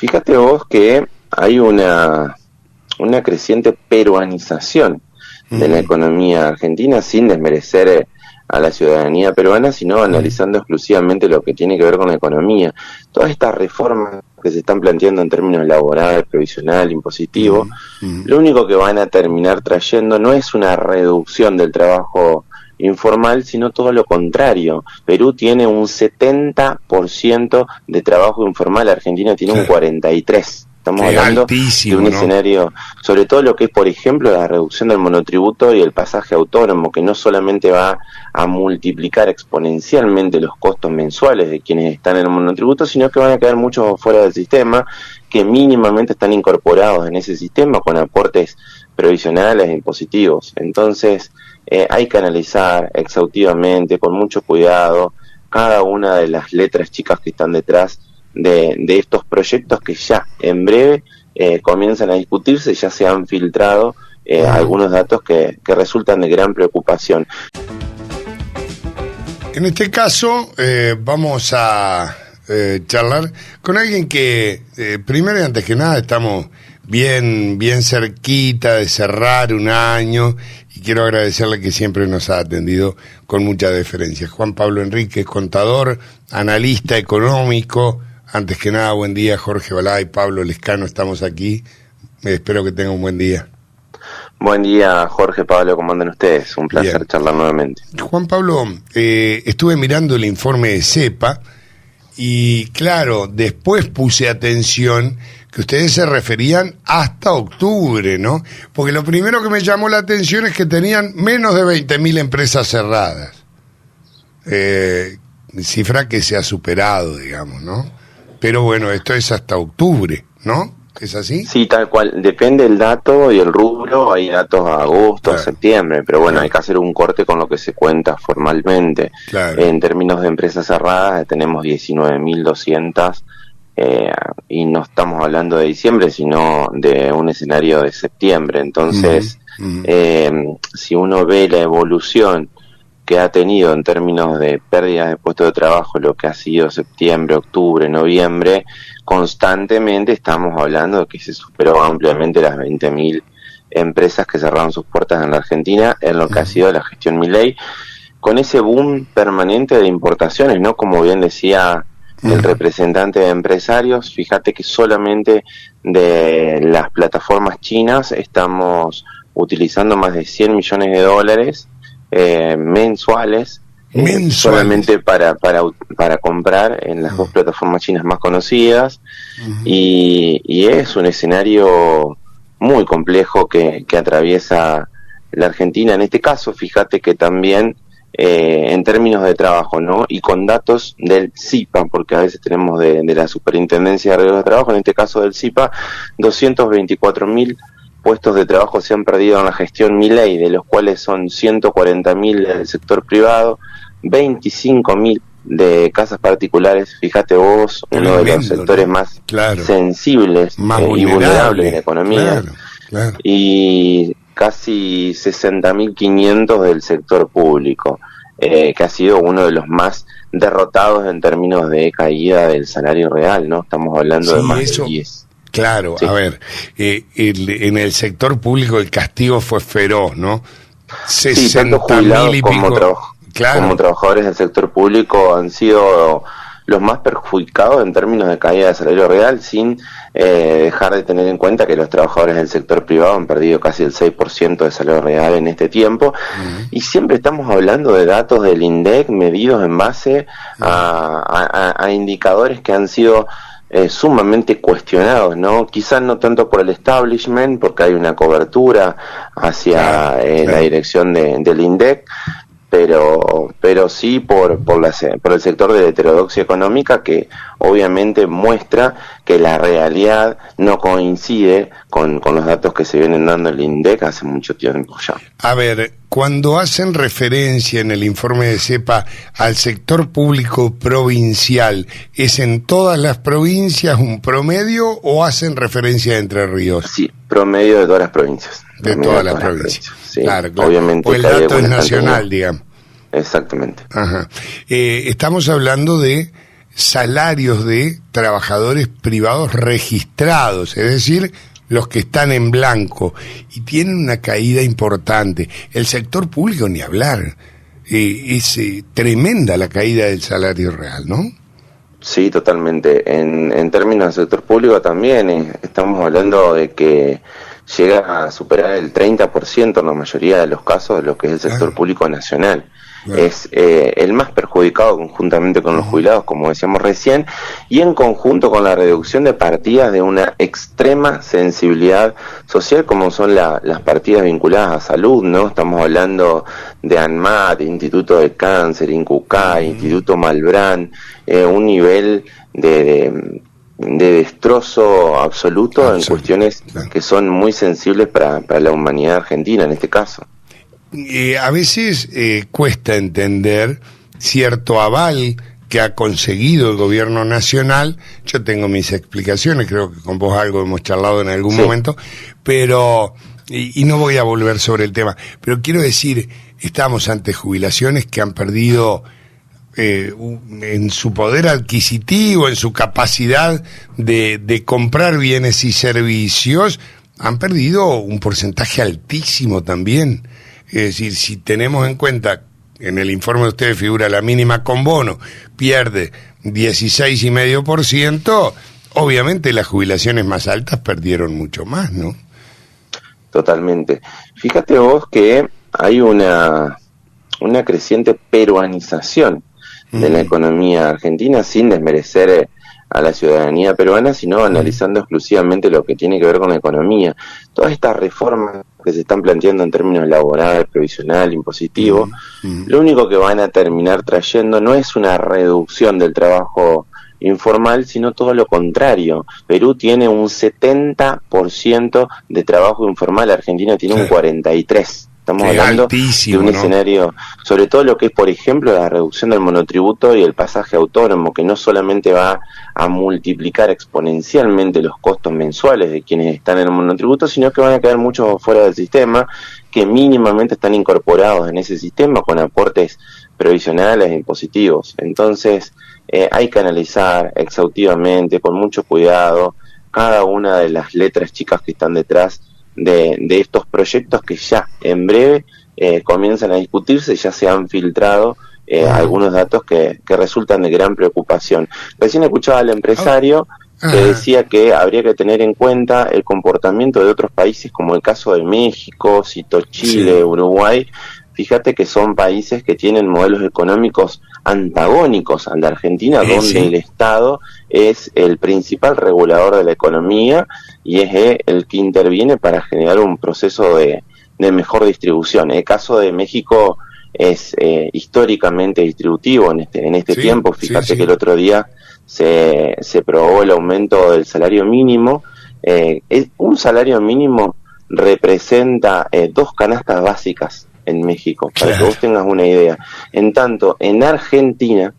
Fíjate vos que hay una creciente peruanización de la economía argentina, sin desmerecer a la ciudadanía peruana, sino analizando exclusivamente lo que tiene que ver con la economía. Todas estas reformas que se están planteando en términos laborales, previsional, impositivo, lo único que van a terminar trayendo no es una reducción del trabajo informal, sino todo lo contrario. Perú tiene un 70% de trabajo informal, Argentina tiene un 43%. Estamos hablando de un escenario, sobre todo lo que es, por ejemplo, la reducción del monotributo y el pasaje autónomo, que no solamente va a multiplicar exponencialmente los costos mensuales de quienes están en el monotributo, sino que van a quedar muchos fuera del sistema, que mínimamente están incorporados en ese sistema con aportes previsionales e impositivos. Entonces, hay que analizar exhaustivamente, con mucho cuidado, cada una de las letras chicas que están detrás de estos proyectos que ya en breve comienzan a discutirse. Ya se han filtrado algunos datos que resultan de gran preocupación. En este caso vamos a charlar con alguien que primero y antes que nada estamos bien cerquita de cerrar un año, y quiero agradecerle que siempre nos ha atendido con mucha deferencia. Juan Pablo Enríquez, contador, analista económico. Antes que nada, buen día, Jorge Balay, Pablo Lescano, estamos aquí. Espero que tengan un buen día. Buen día, Jorge, Pablo, ¿cómo andan ustedes? Un placer charlar nuevamente. Juan Pablo, estuve mirando el informe de CEPA y, claro, después puse atención que ustedes se referían hasta octubre, ¿no? Porque lo primero que me llamó la atención es que tenían menos de 20.000 empresas cerradas. Cifra que se ha superado, digamos, ¿no? Pero bueno, esto es hasta octubre, ¿no? ¿Es así? Sí, tal cual. Depende del dato y el rubro. Hay datos a agosto, septiembre, pero bueno, hay que hacer un corte con lo que se cuenta formalmente. En términos de empresas cerradas, tenemos 19.200 y no estamos hablando de diciembre, sino de un escenario de septiembre. Entonces, si uno ve la evolución que ha tenido en términos de pérdidas de puestos de trabajo, lo que ha sido septiembre, octubre, noviembre, constantemente estamos hablando de que se superó ampliamente las 20.000 empresas que cerraron sus puertas en la Argentina en lo que ha sido la gestión Milei, con ese boom permanente de importaciones, ¿no? Como bien decía el representante de empresarios, fíjate que solamente de las plataformas chinas estamos utilizando más de 100 millones de dólares mensuales, solamente para comprar en las dos plataformas chinas más conocidas, y es un escenario muy complejo que atraviesa la Argentina. En este caso, fíjate que también en términos de trabajo, ¿no? Y con datos del CIPA, porque a veces tenemos de la Superintendencia de Riesgos de Trabajo, en este caso del CIPA, 224.000 puestos de trabajo se han perdido en la gestión Milei, de los cuales son 140.000 del sector privado, 25.000 de casas particulares. Fíjate vos, uno de los sectores más sensibles y vulnerables en la economía, y casi 60.500 del sector público, que ha sido uno de los más derrotados en términos de caída del salario real, ¿no? Estamos hablando de más de 10. Claro, a ver, en el sector público el castigo fue feroz, ¿no? 60.000 y pico. Como trabajadores del sector público han sido los más perjudicados en términos de caída de salario real, sin dejar de tener en cuenta que los trabajadores del sector privado han perdido casi el 6% de salario real en este tiempo. Y siempre estamos hablando de datos del INDEC medidos en base a indicadores que han sido sumamente cuestionados, ¿no? Quizás no tanto por el establishment, porque hay una cobertura hacia la dirección del INDEC, pero sí por el sector de la heterodoxia económica, que obviamente muestra que la realidad no coincide con los datos que se vienen dando el INDEC hace mucho tiempo ya. A ver, cuando hacen referencia en el informe de CEPA al sector público provincial, ¿es en todas las provincias un promedio o hacen referencia a Entre Ríos? Sí, promedio de todas las provincias. De todas las provincias. Sí, claro. Obviamente. O el dato es nacional, digamos. Exactamente. Ajá. Estamos hablando de salarios de trabajadores privados registrados, es decir, los que están en blanco, y tienen una caída importante. El sector público ni hablar, es tremenda la caída del salario real, ¿no? Sí, totalmente. En términos del sector público también estamos hablando de que llega a superar el 30% en la mayoría de los casos de lo que es el sector público nacional. Es el más perjudicado conjuntamente con los jubilados, como decíamos recién, y en conjunto con la reducción de partidas de una extrema sensibilidad social, como son las partidas vinculadas a salud, ¿no? Estamos hablando de ANMAT, Instituto de Cáncer, INCUCAI, Instituto Malbrán, un nivel de destrozo absoluto en cuestiones que son muy sensibles para la humanidad argentina en este caso. A veces cuesta entender cierto aval que ha conseguido el gobierno nacional. Yo tengo mis explicaciones, creo que con vos algo hemos charlado en algún momento, pero y no voy a volver sobre el tema, pero quiero decir, estamos ante jubilaciones que han perdido en su poder adquisitivo, en su capacidad de comprar bienes y servicios, han perdido un porcentaje altísimo también. Es decir, si tenemos en cuenta, en el informe de ustedes figura la mínima con bono, pierde 16,5%, obviamente las jubilaciones más altas perdieron mucho más, ¿no? Totalmente. Fíjate vos que hay una creciente peruanización de la economía argentina, sin desmerecer a la ciudadanía peruana, sino analizando exclusivamente lo que tiene que ver con la economía. Todas estas reformas que se están planteando en términos laborales, previsional, impositivo, lo único que van a terminar trayendo no es una reducción del trabajo informal, sino todo lo contrario. Perú tiene un 70% de trabajo informal, Argentina tiene un 43%. Estamos hablando de un escenario, sobre todo lo que es, por ejemplo, la reducción del monotributo y el pasaje autónomo, que no solamente va a multiplicar exponencialmente los costos mensuales de quienes están en el monotributo, sino que van a quedar muchos fuera del sistema, que mínimamente están incorporados en ese sistema con aportes previsionales e impositivos. Entonces, hay que analizar exhaustivamente, con mucho cuidado, cada una de las letras chicas que están detrás de estos proyectos que ya en breve comienzan a discutirse. Ya se han filtrado algunos datos que resultan de gran preocupación. Recién escuchaba al empresario que decía que habría que tener en cuenta el comportamiento de otros países, como el caso de México, citó Chile, Uruguay. Fíjate que son países que tienen modelos económicos antagónicos al de Argentina, donde el Estado es el principal regulador de la economía y es el que interviene para generar un proceso de mejor distribución. El caso de México es históricamente distributivo en este tiempo. Fíjate que el otro día se probó el aumento del salario mínimo. Un salario mínimo representa 2 canastas básicas en México, para que vos tengas una idea. En tanto, en Argentina,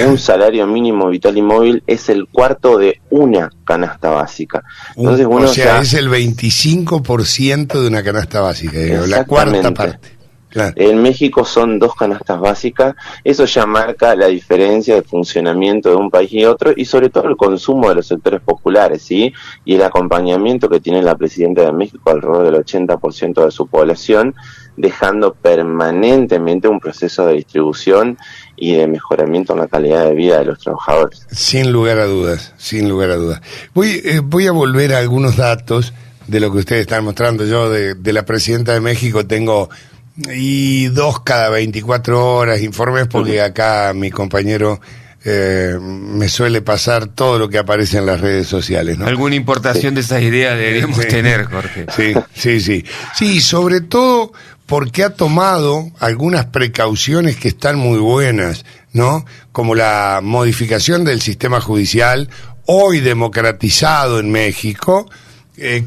un salario mínimo vital y móvil es el cuarto de una canasta básica. Entonces, o sea, es el 25% de una canasta básica, la cuarta parte. Claro. En México son 2 canastas básicas. Eso ya marca la diferencia de funcionamiento de un país y otro, y sobre todo el consumo de los sectores populares, ¿sí? Y el acompañamiento que tiene la presidenta de México alrededor del 80% de su población, dejando permanentemente un proceso de distribución y de mejoramiento en la calidad de vida de los trabajadores. Sin lugar a dudas, sin lugar a dudas. Voy a volver a algunos datos de lo que ustedes están mostrando. Yo de la presidenta de México tengo 2 cada 24 horas informes, porque acá mi compañero me suele pasar todo lo que aparece en las redes sociales, ¿no? Alguna importación de esas ideas deberíamos tener, Jorge. Sí, sobre todo porque ha tomado algunas precauciones que están muy buenas, ¿no? Como la modificación del sistema judicial, hoy democratizado en México,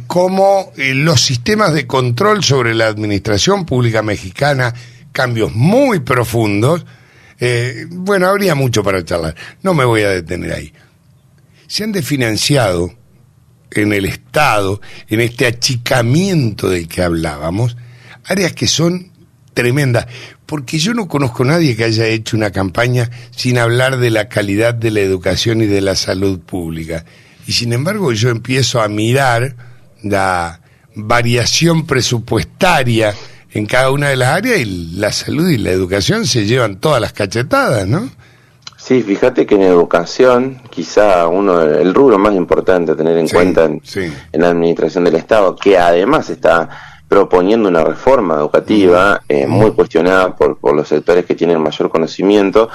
como los sistemas de control sobre la administración pública mexicana, cambios muy profundos. Bueno, habría mucho para charlar, no me voy a detener ahí. Se han desfinanciado en el Estado, en este achicamiento del que hablábamos, áreas que son tremendas. porque yo no conozco a nadie que haya hecho una campaña sin hablar de la calidad de la educación y de la salud pública. Y sin embargo yo empiezo a mirar la variación presupuestaria en cada una de las áreas y la salud y la educación se llevan todas las cachetadas, ¿no? Sí, fíjate que en educación, quizá el rubro más importante a tener en cuenta en la administración del Estado, que además está proponiendo una reforma educativa muy cuestionada por los sectores que tienen mayor conocimiento,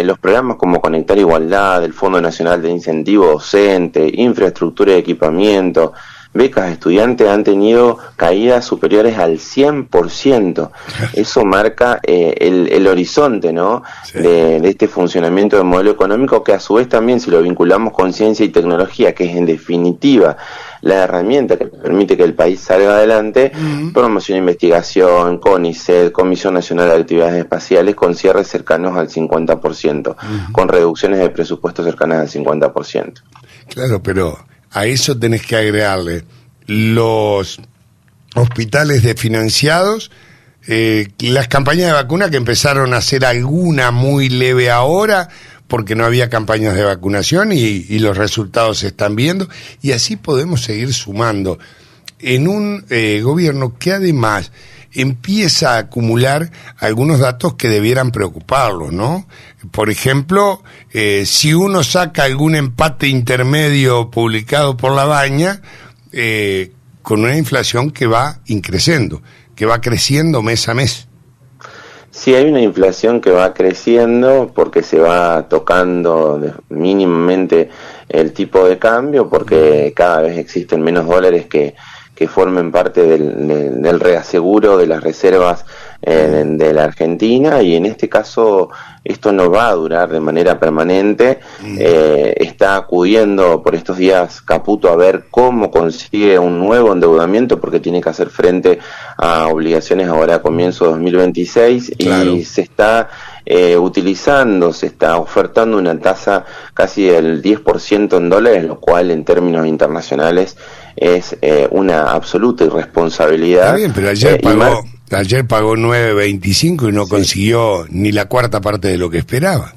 los programas como Conectar Igualdad, el Fondo Nacional de Incentivo Docente, infraestructura y equipamiento, becas estudiantes han tenido caídas superiores al 100%. Eso marca el horizonte, ¿no? Sí. De este funcionamiento del modelo económico, que a su vez también, si lo vinculamos con ciencia y tecnología, que es en definitiva la herramienta que permite que el país salga adelante, promoción e investigación, CONICET, Comisión Nacional de Actividades Espaciales, con cierres cercanos al 50%, con reducciones de presupuesto cercanas al 50%. Claro, pero a eso tenés que agregarle los hospitales desfinanciados, las campañas de vacuna que empezaron a hacer alguna muy leve ahora, porque no había campañas de vacunación y los resultados se están viendo, y así podemos seguir sumando en un gobierno que además empieza a acumular algunos datos que debieran preocuparlos, ¿no? Por ejemplo, si uno saca algún empate intermedio publicado por La Baña, con una inflación que va increciendo, que va creciendo mes a mes. Sí, hay una inflación que va creciendo porque se va tocando mínimamente el tipo de cambio, porque cada vez existen menos dólares que formen parte del reaseguro de las reservas de la Argentina, y en este caso esto no va a durar de manera permanente. Está acudiendo por estos días Caputo a ver cómo consigue un nuevo endeudamiento, porque tiene que hacer frente a obligaciones ahora a comienzo de 2026, claro. Y se está se está ofertando una tasa casi del 10% en dólares, lo cual en términos internacionales es una absoluta irresponsabilidad. Está bien, pero ayer pagó 9.25 y no consiguió ni la cuarta parte de lo que esperaba.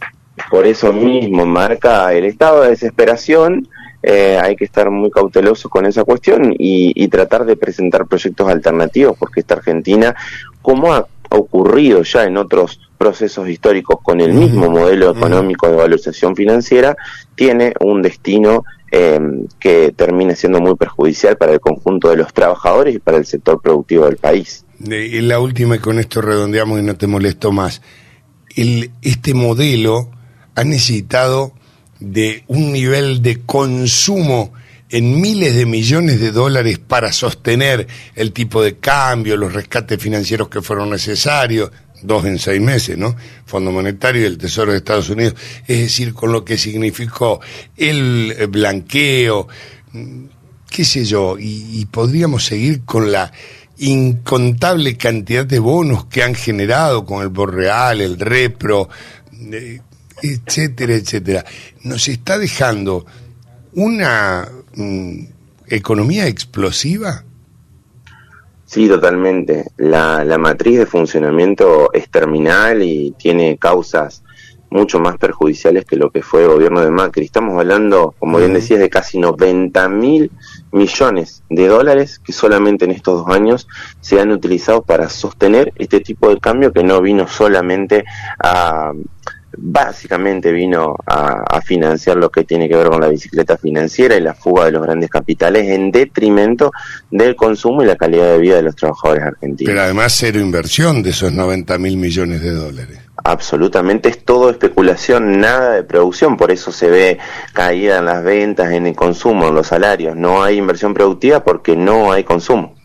Por eso mismo marca el estado de desesperación. Hay que estar muy cauteloso con esa cuestión y tratar de presentar proyectos alternativos, porque esta Argentina, como ha ocurrido ya en otros procesos históricos con el mismo modelo económico de valorización financiera, tiene un destino que termina siendo muy perjudicial para el conjunto de los trabajadores y para el sector productivo del país. La última, y con esto redondeamos y no te molesto más. Este modelo ha necesitado de un nivel de consumo en miles de millones de dólares para sostener el tipo de cambio, los rescates financieros que fueron necesarios, 2 en 6 meses, ¿no? Fondo Monetario y el Tesoro de Estados Unidos, es decir, con lo que significó el blanqueo, qué sé yo, y podríamos seguir con la incontable cantidad de bonos que han generado con el Borreal, el Repro, etcétera, etcétera. Nos está dejando una economía explosiva. Sí, totalmente. La matriz de funcionamiento es terminal y tiene causas mucho más perjudiciales que lo que fue el gobierno de Macri. Estamos hablando, como bien decías, de casi 90.000 millones de dólares que solamente en estos 2 años se han utilizado para sostener este tipo de cambio, que no vino solamente básicamente vino a financiar lo que tiene que ver con la bicicleta financiera y la fuga de los grandes capitales en detrimento del consumo y la calidad de vida de los trabajadores argentinos. Pero además cero inversión de esos 90.000 millones de dólares. Absolutamente, es todo especulación, nada de producción, por eso se ve caída en las ventas, en el consumo, en los salarios. No hay inversión productiva porque no hay consumo.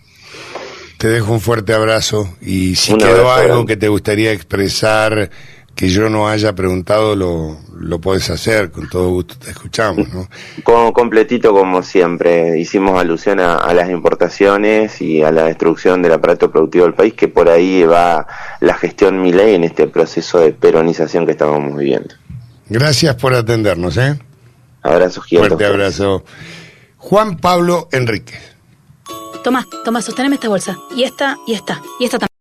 Te dejo un fuerte abrazo, y si quedó algo que te gustaría expresar que yo no haya preguntado, lo podés hacer, con todo gusto te escuchamos, ¿no? Completito como siempre, hicimos alusión a las importaciones y a la destrucción del aparato productivo del país, que por ahí va la gestión Milei en este proceso de peronización que estamos viviendo. Gracias por atendernos, ¿eh? Abrazo gigante. Fuerte abrazo. Juan Pablo Enríquez. Tomá, sosténeme esta bolsa, y esta también.